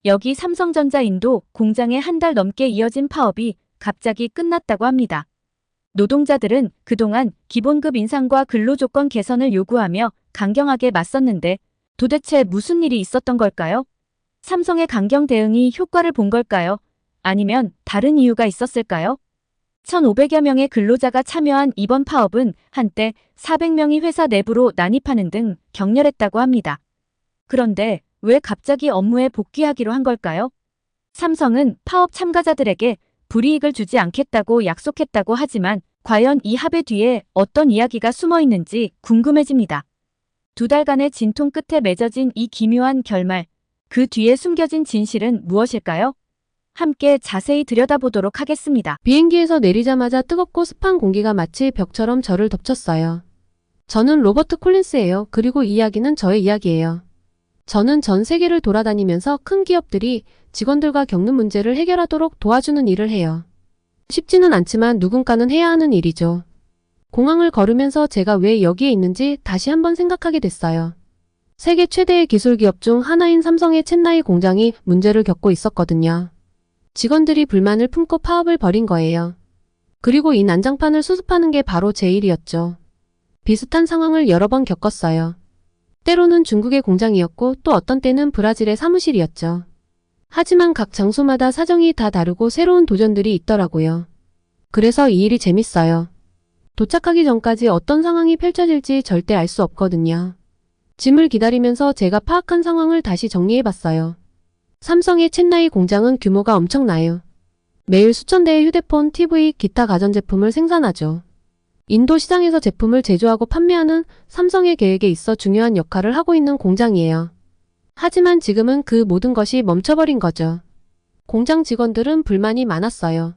여기 삼성전자 인도 공장에 한 달 넘게 이어진 파업이 갑자기 끝났다고 합니다. 노동자들은 그동안 기본급 인상과 근로조건 개선을 요구하며 강경하게 맞섰는데 도대체 무슨 일이 있었던 걸까요? 삼성의 강경 대응이 효과를 본 걸까요? 아니면 다른 이유가 있었을까요? 1,500여 명의 근로자가 참여한 이번 파업은 한때 400명이 회사 내부로 난입하는 등 격렬했다고 합니다. 그런데 왜 갑자기 업무에 복귀하기로 한 걸까요? 삼성은 파업 참가자들에게 불이익을 주지 않겠다고 약속했다고 하지만 과연 이 합의 뒤에 어떤 이야기가 숨어 있는지 궁금해집니다. 2달간의 진통 끝에 맺어진 이 기묘한 결말, 그 뒤에 숨겨진 진실은 무엇일까요? 함께 자세히 들여다보도록 하겠습니다. 비행기에서 내리자마자 뜨겁고 습한 공기가 마치 벽처럼 저를 덮쳤어요. 저는 로버트 콜린스예요. 그리고 이 이야기는 저의 이야기예요. 저는 전 세계를 돌아다니면서 큰 기업들이 직원들과 겪는 문제를 해결하도록 도와주는 일을 해요. 쉽지는 않지만 누군가는 해야 하는 일이죠. 공항을 걸으면서 제가 왜 여기에 있는지 다시 한번 생각하게 됐어요. 세계 최대의 기술 기업 중 하나인 삼성의 첸나이 공장이 문제를 겪고 있었거든요. 직원들이 불만을 품고 파업을 벌인 거예요. 그리고 이 난장판을 수습하는 게 바로 제 일이었죠. 비슷한 상황을 여러 번 겪었어요. 때로는 중국의 공장이었고 또 어떤 때는 브라질의 사무실이었죠. 하지만 각 장소마다 사정이 다 다르고 새로운 도전들이 있더라고요. 그래서 이 일이 재밌어요. 도착하기 전까지 어떤 상황이 펼쳐질지 절대 알 수 없거든요. 짐을 기다리면서 제가 파악한 상황을 다시 정리해봤어요. 삼성의 첸나이 공장은 규모가 엄청나요. 매일 수천 대의 휴대폰, TV, 기타 가전제품을 생산하죠. 인도 시장에서 제품을 제조하고 판매하는 삼성의 계획에 있어 중요한 역할을 하고 있는 공장이에요. 하지만 지금은 그 모든 것이 멈춰버린 거죠. 공장 직원들은 불만이 많았어요.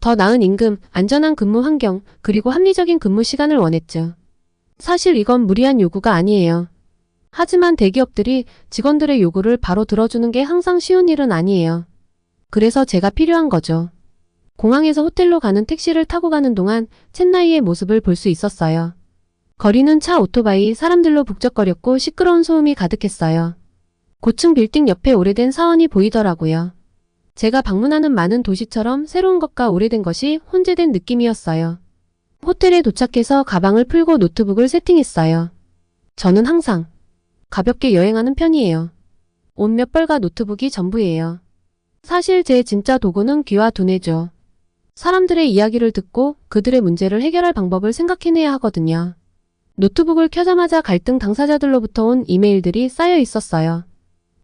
더 나은 임금, 안전한 근무 환경, 그리고 합리적인 근무 시간을 원했죠. 사실 이건 무리한 요구가 아니에요. 하지만 대기업들이 직원들의 요구를 바로 들어주는 게 항상 쉬운 일은 아니에요. 그래서 제가 필요한 거죠. 공항에서 호텔로 가는 택시를 타고 가는 동안 첸나이의 모습을 볼 수 있었어요. 거리는 차, 오토바이, 사람들로 북적거렸고 시끄러운 소음이 가득했어요. 고층 빌딩 옆에 오래된 사원이 보이더라고요. 제가 방문하는 많은 도시처럼 새로운 것과 오래된 것이 혼재된 느낌이었어요. 호텔에 도착해서 가방을 풀고 노트북을 세팅했어요. 저는 항상 가볍게 여행하는 편이에요. 옷 몇 벌과 노트북이 전부예요. 사실 제 진짜 도구는 귀와 두뇌죠. 사람들의 이야기를 듣고 그들의 문제를 해결할 방법을 생각해내야 하거든요. 노트북을 켜자마자 갈등 당사자들로부터 온 이메일들이 쌓여 있었어요.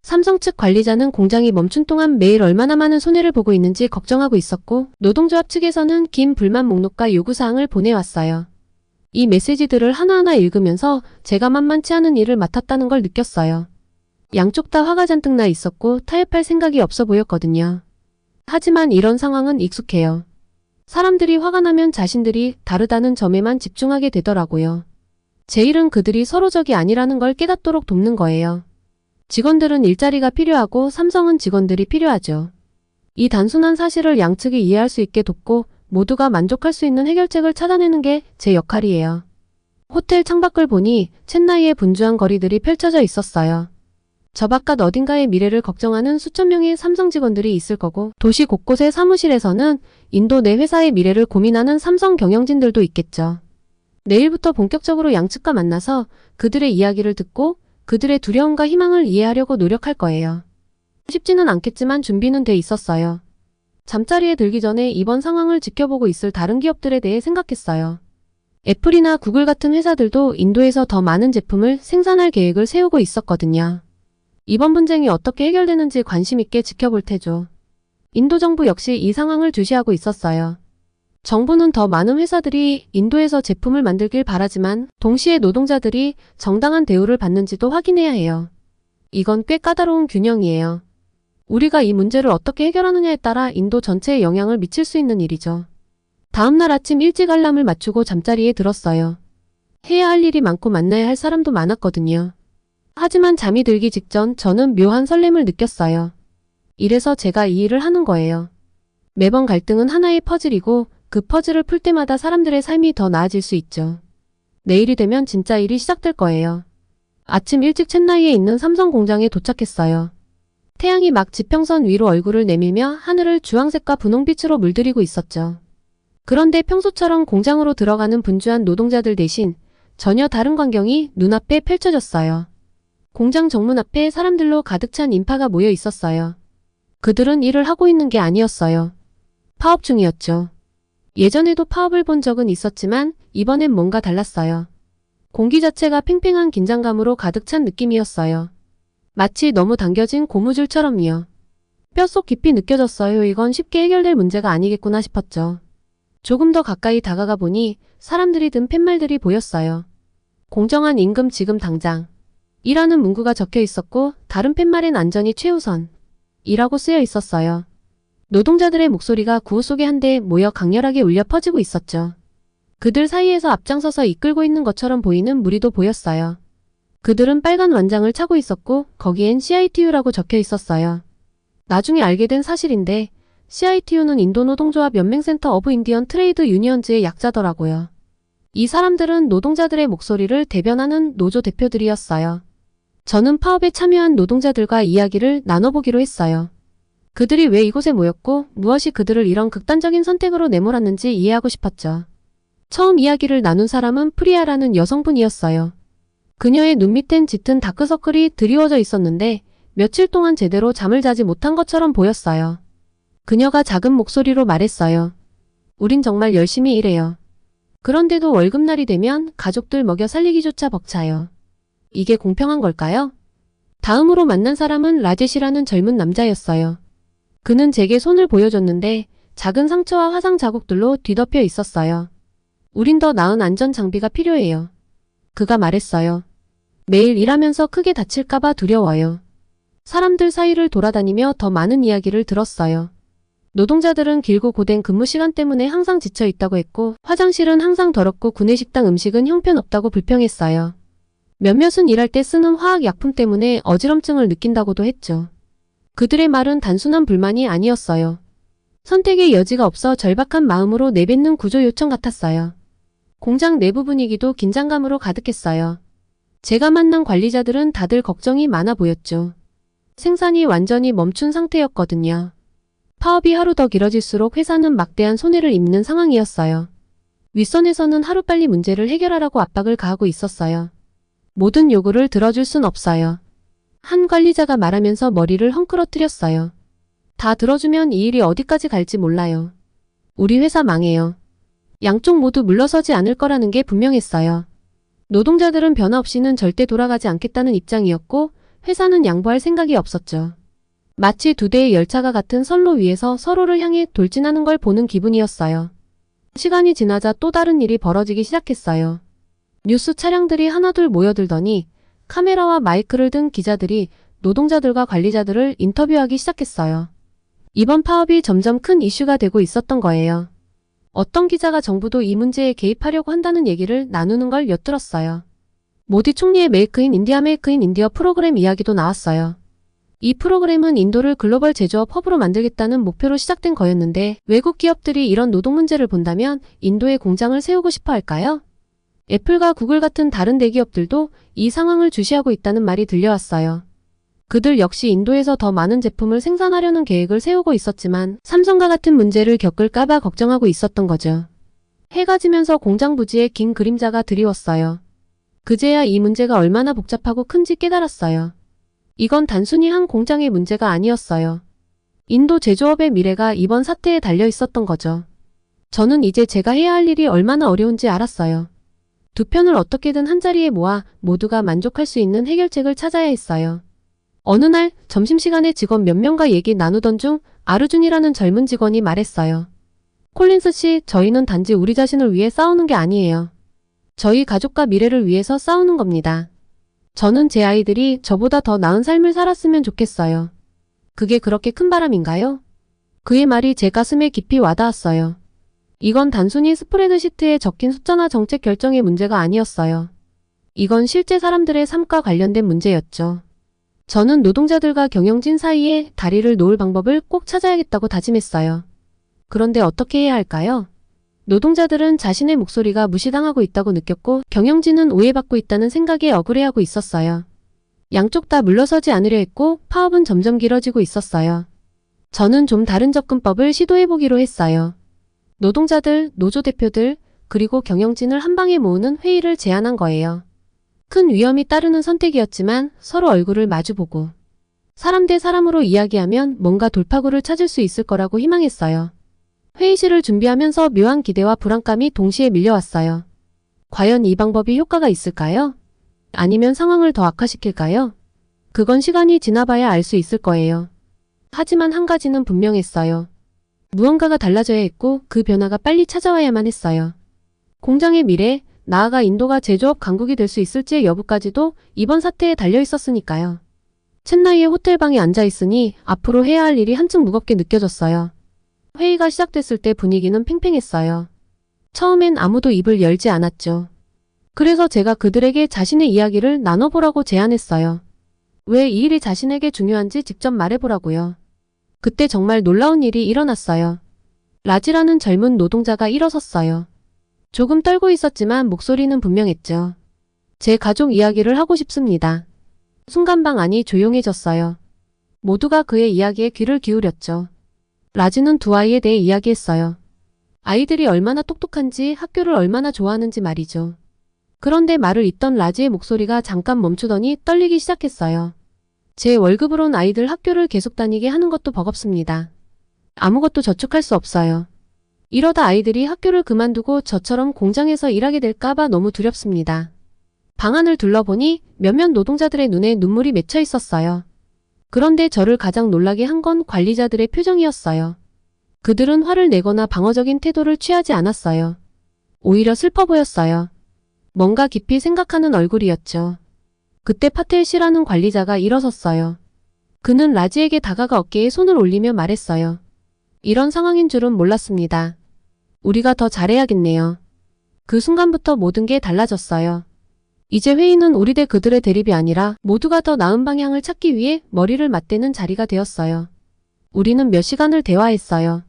삼성 측 관리자는 공장이 멈춘 동안 매일 얼마나 많은 손해를 보고 있는지 걱정하고 있었고, 노동조합 측에서는 긴 불만 목록과 요구사항을 보내왔어요. 이 메시지들을 하나하나 읽으면서 제가 만만치 않은 일을 맡았다는 걸 느꼈어요. 양쪽 다 화가 잔뜩 나 있었고 타협할 생각이 없어 보였거든요. 하지만 이런 상황은 익숙해요. 사람들이 화가 나면 자신들이 다르다는 점에만 집중하게 되더라고요. 제 일은 그들이 서로 적이 아니라는 걸 깨닫도록 돕는 거예요. 직원들은 일자리가 필요하고 삼성은 직원들이 필요하죠. 이 단순한 사실을 양측이 이해할 수 있게 돕고 모두가 만족할 수 있는 해결책을 찾아내는 게 제 역할이에요. 호텔 창밖을 보니 첸나이의 분주한 거리들이 펼쳐져 있었어요. 저 바깥 어딘가의 미래를 걱정하는 수천 명의 삼성 직원들이 있을 거고, 도시 곳곳의 사무실에서는 인도 내 회사의 미래를 고민하는 삼성 경영진들도 있겠죠. 내일부터 본격적으로 양측과 만나서 그들의 이야기를 듣고 그들의 두려움과 희망을 이해하려고 노력할 거예요. 쉽지는 않겠지만 준비는 돼 있었어요. 잠자리에 들기 전에 이번 상황을 지켜보고 있을 다른 기업들에 대해 생각했어요. 애플이나 구글 같은 회사들도 인도에서 더 많은 제품을 생산할 계획을 세우고 있었거든요. 이번 분쟁이 어떻게 해결되는지 관심 있게 지켜볼 테죠. 인도 정부 역시 이 상황을 주시하고 있었어요. 정부는 더 많은 회사들이 인도에서 제품을 만들길 바라지만 동시에 노동자들이 정당한 대우를 받는지도 확인해야 해요. 이건 꽤 까다로운 균형이에요. 우리가 이 문제를 어떻게 해결하느냐에 따라 인도 전체에 영향을 미칠 수 있는 일이죠. 다음날 아침 일찍 알람을 맞추고 잠자리에 들었어요. 해야 할 일이 많고 만나야 할 사람도 많았거든요. 하지만 잠이 들기 직전 저는 묘한 설렘을 느꼈어요. 이래서 제가 이 일을 하는 거예요. 매번 갈등은 하나의 퍼즐이고 그 퍼즐을 풀 때마다 사람들의 삶이 더 나아질 수 있죠. 내일이 되면 진짜 일이 시작될 거예요. 아침 일찍 첸나이에 있는 삼성 공장에 도착했어요. 태양이 막 지평선 위로 얼굴을 내밀며 하늘을 주황색과 분홍빛으로 물들이고 있었죠. 그런데 평소처럼 공장으로 들어가는 분주한 노동자들 대신 전혀 다른 광경이 눈앞에 펼쳐졌어요. 공장 정문 앞에 사람들로 가득 찬 인파가 모여 있었어요. 그들은 일을 하고 있는 게 아니었어요. 파업 중이었죠. 예전에도 파업을 본 적은 있었지만 이번엔 뭔가 달랐어요. 공기 자체가 팽팽한 긴장감으로 가득 찬 느낌이었어요. 마치 너무 당겨진 고무줄처럼요. 뼛속 깊이 느껴졌어요. 이건 쉽게 해결될 문제가 아니겠구나 싶었죠. 조금 더 가까이 다가가 보니 사람들이 든 팻말들이 보였어요. 공정한 임금 지금 당장. 이라는 문구가 적혀 있었고 다른 팻말엔 안전이 최우선. 이라고 쓰여 있었어요. 노동자들의 목소리가 구호 속에 한데 모여 강렬하게 울려 퍼지고 있었죠. 그들 사이에서 앞장서서 이끌고 있는 것처럼 보이는 무리도 보였어요. 그들은 빨간 완장을 차고 있었고 거기엔 CITU라고 적혀 있었어요. 나중에 알게 된 사실인데 CITU는 인도 노동조합 연맹센터 오브 인디언 트레이드 유니언즈의 약자더라고요. 이 사람들은 노동자들의 목소리를 대변하는 노조 대표들이었어요. 저는 파업에 참여한 노동자들과 이야기를 나눠보기로 했어요. 그들이 왜 이곳에 모였고 무엇이 그들을 이런 극단적인 선택으로 내몰았는지 이해하고 싶었죠. 처음 이야기를 나눈 사람은 프리아라는 여성분이었어요. 그녀의 눈 밑엔 짙은 다크서클이 드리워져 있었는데 며칠 동안 제대로 잠을 자지 못한 것처럼 보였어요. 그녀가 작은 목소리로 말했어요. 우린 정말 열심히 일해요. 그런데도 월급날이 되면 가족들 먹여 살리기조차 벅차요. 이게 공평한 걸까요? 다음으로 만난 사람은 라젯이라는 젊은 남자였어요. 그는 제게 손을 보여줬는데 작은 상처와 화상 자국들로 뒤덮여 있었어요. 우린 더 나은 안전 장비가 필요해요. 그가 말했어요. 매일 일하면서 크게 다칠까봐 두려워요. 사람들 사이를 돌아다니며 더 많은 이야기를 들었어요. 노동자들은 길고 고된 근무 시간 때문에 항상 지쳐 있다고 했고 화장실은 항상 더럽고 구내식당 음식은 형편없다고 불평했어요. 몇몇은 일할 때 쓰는 화학약품 때문에 어지럼증을 느낀다고도 했죠. 그들의 말은 단순한 불만이 아니었어요. 선택의 여지가 없어 절박한 마음으로 내뱉는 구조 요청 같았어요. 공장 내부 분위기도 긴장감으로 가득했어요. 제가 만난 관리자들은 다들 걱정이 많아 보였죠. 생산이 완전히 멈춘 상태였거든요. 파업이 하루 더 길어질수록 회사는 막대한 손해를 입는 상황이었어요. 윗선에서는 하루빨리 문제를 해결하라고 압박을 가하고 있었어요. 모든 요구를 들어줄 순 없어요. 한 관리자가 말하면서 머리를 헝클어뜨렸어요. 다 들어주면 이 일이 어디까지 갈지 몰라요. 우리 회사 망해요. 양쪽 모두 물러서지 않을 거라는 게 분명했어요. 노동자들은 변화 없이는 절대 돌아가지 않겠다는 입장이었고 회사는 양보할 생각이 없었죠. 마치 두 대의 열차가 같은 선로 위에서 서로를 향해 돌진하는 걸 보는 기분이었어요. 시간이 지나자 또 다른 일이 벌어지기 시작했어요. 뉴스 차량들이 하나둘 모여들더니 카메라와 마이크를 든 기자들이 노동자들과 관리자들을 인터뷰하기 시작했어요. 이번 파업이 점점 큰 이슈가 되고 있었던 거예요. 어떤 기자가 정부도 이 문제에 개입하려고 한다는 얘기를 나누는 걸 엿들었어요. 모디 총리의 메이크 인 인디어 프로그램 이야기도 나왔어요. 이 프로그램은 인도를 글로벌 제조업 허브로 만들겠다는 목표로 시작된 거였는데 외국 기업들이 이런 노동 문제를 본다면 인도에 공장을 세우고 싶어 할까요? 애플과 구글 같은 다른 대기업들도 이 상황을 주시하고 있다는 말이 들려왔어요. 그들 역시 인도에서 더 많은 제품을 생산하려는 계획을 세우고 있었지만 삼성과 같은 문제를 겪을까봐 걱정하고 있었던 거죠. 해가 지면서 공장 부지에 긴 그림자가 드리웠어요. 그제야 이 문제가 얼마나 복잡하고 큰지 깨달았어요. 이건 단순히 한 공장의 문제가 아니었어요. 인도 제조업의 미래가 이번 사태에 달려 있었던 거죠. 저는 이제 제가 해야 할 일이 얼마나 어려운지 알았어요. 두 편을 어떻게든 한자리에 모아 모두가 만족할 수 있는 해결책을 찾아야 했어요. 어느 날 점심시간에 직원 몇 명과 얘기 나누던 중 아르준이라는 젊은 직원이 말했어요. 콜린스 씨, 저희는 단지 우리 자신을 위해 싸우는 게 아니에요. 저희 가족과 미래를 위해서 싸우는 겁니다. 저는 제 아이들이 저보다 더 나은 삶을 살았으면 좋겠어요. 그게 그렇게 큰 바람인가요? 그의 말이 제 가슴에 깊이 와닿았어요. 이건 단순히 스프레드시트에 적힌 숫자나 정책 결정의 문제가 아니었어요. 이건 실제 사람들의 삶과 관련된 문제였죠. 저는 노동자들과 경영진 사이에 다리를 놓을 방법을 꼭 찾아야겠다고 다짐했어요. 그런데 어떻게 해야 할까요? 노동자들은 자신의 목소리가 무시당하고 있다고 느꼈고 경영진은 오해받고 있다는 생각에 억울해하고 있었어요. 양쪽 다 물러서지 않으려 했고 파업은 점점 길어지고 있었어요. 저는 좀 다른 접근법을 시도해보기로 했어요. 노동자들, 노조 대표들, 그리고 경영진을 한 방에 모으는 회의를 제안한 거예요. 큰 위험이 따르는 선택이었지만 서로 얼굴을 마주보고 사람 대 사람으로 이야기하면 뭔가 돌파구를 찾을 수 있을 거라고 희망했어요. 회의실을 준비하면서 묘한 기대와 불안감이 동시에 밀려왔어요. 과연 이 방법이 효과가 있을까요? 아니면 상황을 더 악화시킬까요? 그건 시간이 지나봐야 알 수 있을 거예요. 하지만 한 가지는 분명했어요. 무언가가 달라져야 했고 그 변화가 빨리 찾아와야만 했어요. 공장의 미래, 나아가 인도가 제조업 강국이 될 수 있을지의 여부까지도 이번 사태에 달려 있었으니까요. 첸나이의 호텔방에 앉아 있으니 앞으로 해야 할 일이 한층 무겁게 느껴졌어요. 회의가 시작됐을 때 분위기는 팽팽했어요. 처음엔 아무도 입을 열지 않았죠. 그래서 제가 그들에게 자신의 이야기를 나눠보라고 제안했어요. 왜 이 일이 자신에게 중요한지 직접 말해보라고요. 그때 정말 놀라운 일이 일어났어요. 라지라는 젊은 노동자가 일어섰어요. 조금 떨고 있었지만 목소리는 분명했죠. 제 가족 이야기를 하고 싶습니다. 순간 방 안이 조용해졌어요. 모두가 그의 이야기에 귀를 기울였죠. 라지는 두 아이에 대해 이야기했어요. 아이들이 얼마나 똑똑한지 학교를 얼마나 좋아하는지 말이죠. 그런데 말을 잇던 라지의 목소리가 잠깐 멈추더니 떨리기 시작했어요. 제 월급으론 아이들 학교를 계속 다니게 하는 것도 버겁습니다. 아무것도 저축할 수 없어요. 이러다 아이들이 학교를 그만두고 저처럼 공장에서 일하게 될까봐 너무 두렵습니다. 방안을 둘러보니 몇몇 노동자들의 눈에 눈물이 맺혀 있었어요. 그런데 저를 가장 놀라게 한 건 관리자들의 표정이었어요. 그들은 화를 내거나 방어적인 태도를 취하지 않았어요. 오히려 슬퍼 보였어요. 뭔가 깊이 생각하는 얼굴이었죠. 그때 파텔 씨라는 관리자가 일어섰어요. 그는 라지에게 다가가 어깨에 손을 올리며 말했어요. 이런 상황인 줄은 몰랐습니다. 우리가 더 잘해야겠네요. 그 순간부터 모든 게 달라졌어요. 이제 회의는 우리 대 그들의 대립이 아니라 모두가 더 나은 방향을 찾기 위해 머리를 맞대는 자리가 되었어요. 우리는 몇 시간을 대화했어요.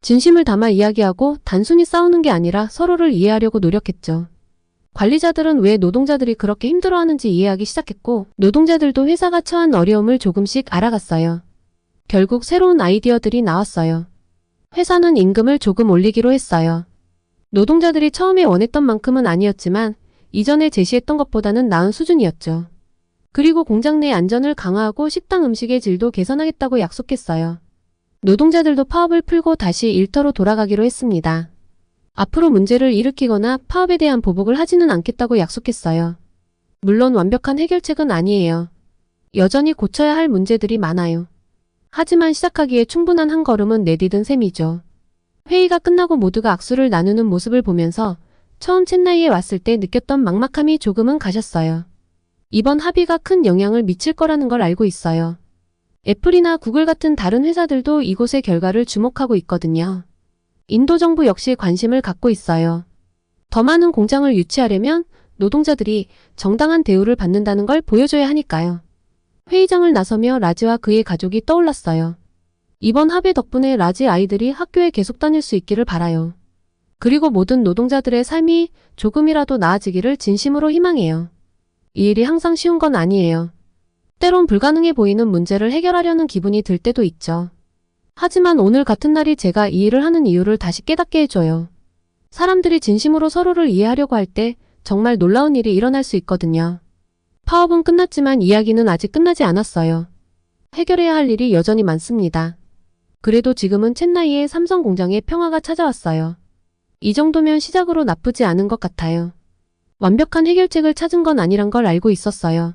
진심을 담아 이야기하고 단순히 싸우는 게 아니라 서로를 이해하려고 노력했죠. 관리자들은 왜 노동자들이 그렇게 힘들어하는지 이해하기 시작했고 노동자들도 회사가 처한 어려움을 조금씩 알아갔어요. 결국 새로운 아이디어들이 나왔어요. 회사는 임금을 조금 올리기로 했어요. 노동자들이 처음에 원했던 만큼은 아니었지만 이전에 제시했던 것보다는 나은 수준이었죠. 그리고 공장 내 안전을 강화하고 식당 음식의 질도 개선하겠다고 약속했어요. 노동자들도 파업을 풀고 다시 일터로 돌아가기로 했습니다. 앞으로 문제를 일으키거나 파업에 대한 보복을 하지는 않겠다고 약속했어요. 물론 완벽한 해결책은 아니에요. 여전히 고쳐야 할 문제들이 많아요. 하지만 시작하기에 충분한 한 걸음은 내디딘 셈이죠. 회의가 끝나고 모두가 악수를 나누는 모습을 보면서 처음 첸나이에 왔을 때 느꼈던 막막함이 조금은 가셨어요. 이번 합의가 큰 영향을 미칠 거라는 걸 알고 있어요. 애플이나 구글 같은 다른 회사들도 이곳의 결과를 주목하고 있거든요. 인도 정부 역시 관심을 갖고 있어요. 더 많은 공장을 유치하려면 노동자들이 정당한 대우를 받는다는 걸 보여줘야 하니까요. 회의장을 나서며 라지와 그의 가족이 떠올랐어요. 이번 합의 덕분에 라지 아이들이 학교에 계속 다닐 수 있기를 바라요. 그리고 모든 노동자들의 삶이 조금이라도 나아지기를 진심으로 희망해요. 이 일이 항상 쉬운 건 아니에요. 때론 불가능해 보이는 문제를 해결하려는 기분이 들 때도 있죠. 하지만 오늘 같은 날이 제가 이 일을 하는 이유를 다시 깨닫게 해줘요. 사람들이 진심으로 서로를 이해하려고 할 때 정말 놀라운 일이 일어날 수 있거든요. 파업은 끝났지만 이야기는 아직 끝나지 않았어요. 해결해야 할 일이 여전히 많습니다. 그래도 지금은 첸나이의 삼성 공장에 평화가 찾아왔어요. 이 정도면 시작으로 나쁘지 않은 것 같아요. 완벽한 해결책을 찾은 건 아니란 걸 알고 있었어요.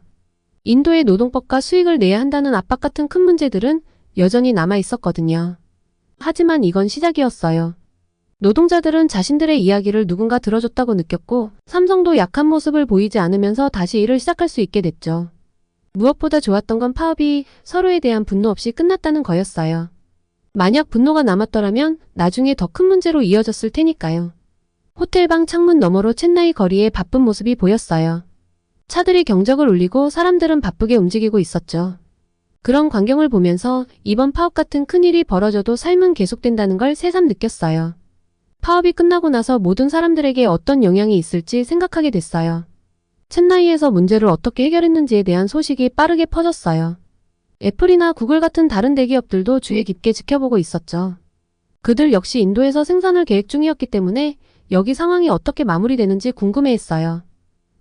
인도의 노동법과 수익을 내야 한다는 압박 같은 큰 문제들은 여전히 남아 있었거든요. 하지만 이건 시작이었어요. 노동자들은 자신들의 이야기를 누군가 들어줬다고 느꼈고 삼성도 약한 모습을 보이지 않으면서 다시 일을 시작할 수 있게 됐죠. 무엇보다 좋았던 건 파업이 서로에 대한 분노 없이 끝났다는 거였어요. 만약 분노가 남았더라면 나중에 더 큰 문제로 이어졌을 테니까요. 호텔방 창문 너머로 첸나이 거리에 바쁜 모습이 보였어요. 차들이 경적을 울리고 사람들은 바쁘게 움직이고 있었죠. 그런 광경을 보면서 이번 파업 같은 큰일이 벌어져도 삶은 계속된다는 걸 새삼 느꼈어요. 파업이 끝나고 나서 모든 사람들에게 어떤 영향이 있을지 생각하게 됐어요. 챗나이에서 문제를 어떻게 해결했는지에 대한 소식이 빠르게 퍼졌어요. 애플이나 구글 같은 다른 대기업들도 주의 깊게 지켜보고 있었죠. 그들 역시 인도에서 생산을 계획 중이었기 때문에 여기 상황이 어떻게 마무리되는지 궁금해했어요.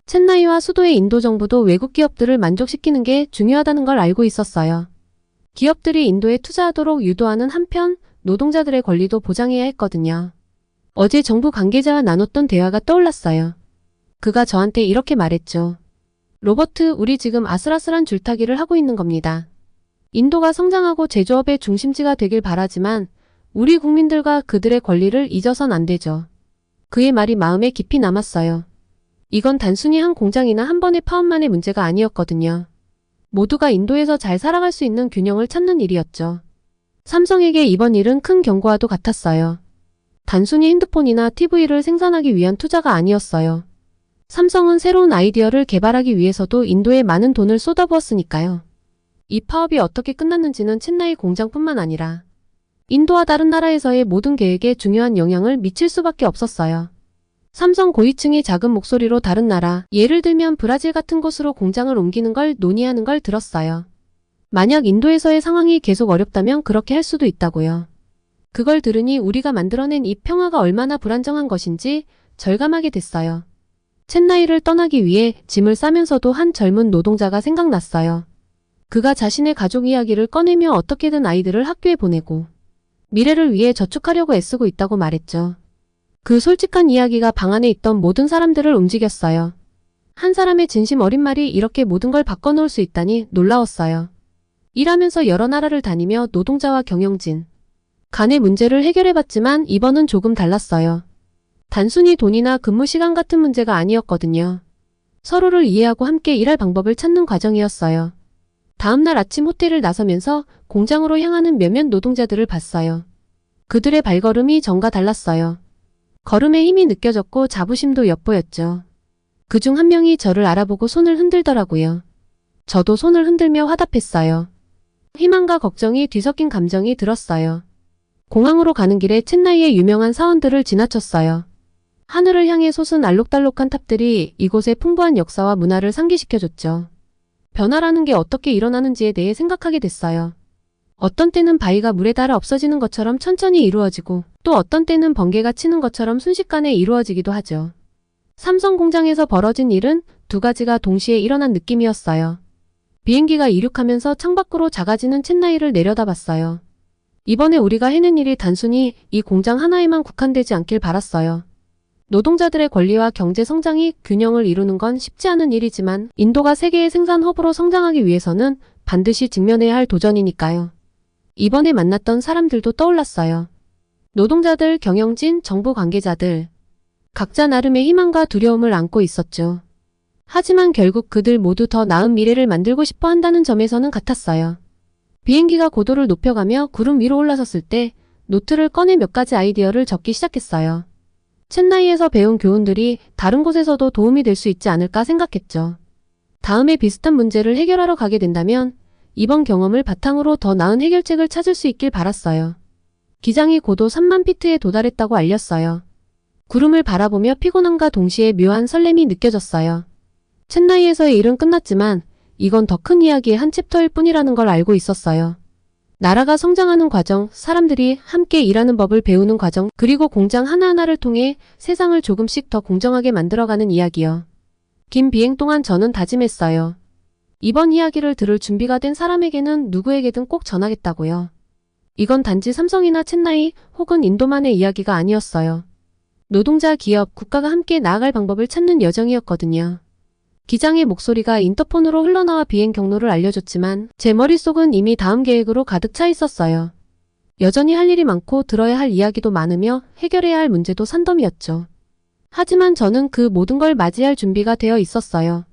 챗나이와 수도의 인도 정부도 외국 기업들을 만족시키는 게 중요하다는 걸 알고 있었어요. 기업들이 인도에 투자하도록 유도하는 한편 노동자들의 권리도 보장해야 했거든요. 어제 정부 관계자와 나눴던 대화가 떠올랐어요. 그가 저한테 이렇게 말했죠. 로버트, 우리 지금 아슬아슬한 줄타기를 하고 있는 겁니다. 인도가 성장하고 제조업의 중심지가 되길 바라지만 우리 국민들과 그들의 권리를 잊어선 안 되죠. 그의 말이 마음에 깊이 남았어요. 이건 단순히 한 공장이나 한 번의 파업만의 문제가 아니었거든요. 모두가 인도에서 잘 살아갈 수 있는 균형을 찾는 일이었죠. 삼성에게 이번 일은 큰 경고와도 같았어요. 단순히 핸드폰이나 TV를 생산하기 위한 투자가 아니었어요. 삼성은 새로운 아이디어를 개발하기 위해서도 인도에 많은 돈을 쏟아부었으니까요. 이 파업이 어떻게 끝났는지는 챗나이 공장뿐만 아니라 인도와 다른 나라에서의 모든 계획에 중요한 영향을 미칠 수밖에 없었어요. 삼성 고위층이 작은 목소리로 다른 나라, 예를 들면 브라질 같은 곳으로 공장을 옮기는 걸 논의하는 걸 들었어요. 만약 인도에서의 상황이 계속 어렵다면 그렇게 할 수도 있다고요. 그걸 들으니 우리가 만들어낸 이 평화가 얼마나 불안정한 것인지 절감하게 됐어요. 챗나이를 떠나기 위해 짐을 싸면서도 한 젊은 노동자가 생각났어요. 그가 자신의 가족 이야기를 꺼내며 어떻게든 아이들을 학교에 보내고 미래를 위해 저축하려고 애쓰고 있다고 말했죠. 그 솔직한 이야기가 방 안에 있던 모든 사람들을 움직였어요. 한 사람의 진심 어린 말이 이렇게 모든 걸 바꿔놓을 수 있다니 놀라웠어요. 일하면서 여러 나라를 다니며 노동자와 경영진 간의 문제를 해결해봤지만 이번은 조금 달랐어요. 단순히 돈이나 근무 시간 같은 문제가 아니었거든요. 서로를 이해하고 함께 일할 방법을 찾는 과정이었어요. 다음날 아침 호텔을 나서면서 공장으로 향하는 몇몇 노동자들을 봤어요. 그들의 발걸음이 전과 달랐어요. 걸음에 힘이 느껴졌고 자부심도 엿보였죠. 그중 한 명이 저를 알아보고 손을 흔들더라고요. 저도 손을 흔들며 화답했어요. 희망과 걱정이 뒤섞인 감정이 들었어요. 공항으로 가는 길에 챗나이의 유명한 사원들을 지나쳤어요. 하늘을 향해 솟은 알록달록한 탑들이 이곳의 풍부한 역사와 문화를 상기시켜줬죠. 변화라는 게 어떻게 일어나는지에 대해 생각하게 됐어요. 어떤 때는 바위가 물에 닿아 없어지는 것처럼 천천히 이루어지고 또 어떤 때는 번개가 치는 것처럼 순식간에 이루어지기도 하죠. 삼성 공장에서 벌어진 일은 두 가지가 동시에 일어난 느낌이었어요. 비행기가 이륙하면서 창밖으로 작아지는 챗나이를 내려다봤어요. 이번에 우리가 해낸 일이 단순히 이 공장 하나에만 국한되지 않길 바랐어요. 노동자들의 권리와 경제 성장이 균형을 이루는 건 쉽지 않은 일이지만 인도가 세계의 생산 허브로 성장하기 위해서는 반드시 직면해야 할 도전이니까요. 이번에 만났던 사람들도 떠올랐어요. 노동자들, 경영진, 정부 관계자들. 각자 나름의 희망과 두려움을 안고 있었죠. 하지만 결국 그들 모두 더 나은 미래를 만들고 싶어 한다는 점에서는 같았어요. 비행기가 고도를 높여가며 구름 위로 올라섰을 때 노트를 꺼내 몇 가지 아이디어를 적기 시작했어요. 챗나이에서 배운 교훈들이 다른 곳에서도 도움이 될 수 있지 않을까 생각했죠. 다음에 비슷한 문제를 해결하러 가게 된다면 이번 경험을 바탕으로 더 나은 해결책을 찾을 수 있길 바랐어요. 기장이 고도 3만 피트에 도달했다고 알렸어요. 구름을 바라보며 피곤함과 동시에 묘한 설렘이 느껴졌어요. 챗나이에서의 일은 끝났지만 이건 더 큰 이야기의 한 챕터일 뿐이라는 걸 알고 있었어요. 나라가 성장하는 과정, 사람들이 함께 일하는 법을 배우는 과정, 그리고 공장 하나하나를 통해 세상을 조금씩 더 공정하게 만들어가는 이야기요. 긴 비행 동안 저는 다짐했어요. 이번 이야기를 들을 준비가 된 사람에게는 누구에게든 꼭 전하겠다고요. 이건 단지 삼성이나 챗나이 혹은 인도만의 이야기가 아니었어요. 노동자, 기업, 국가가 함께 나아갈 방법을 찾는 여정이었거든요. 기장의 목소리가 인터폰으로 흘러나와 비행 경로를 알려줬지만 제 머릿속은 이미 다음 계획으로 가득 차 있었어요. 여전히 할 일이 많고 들어야 할 이야기도 많으며 해결해야 할 문제도 산더미였죠. 하지만 저는 그 모든 걸 맞이할 준비가 되어 있었어요.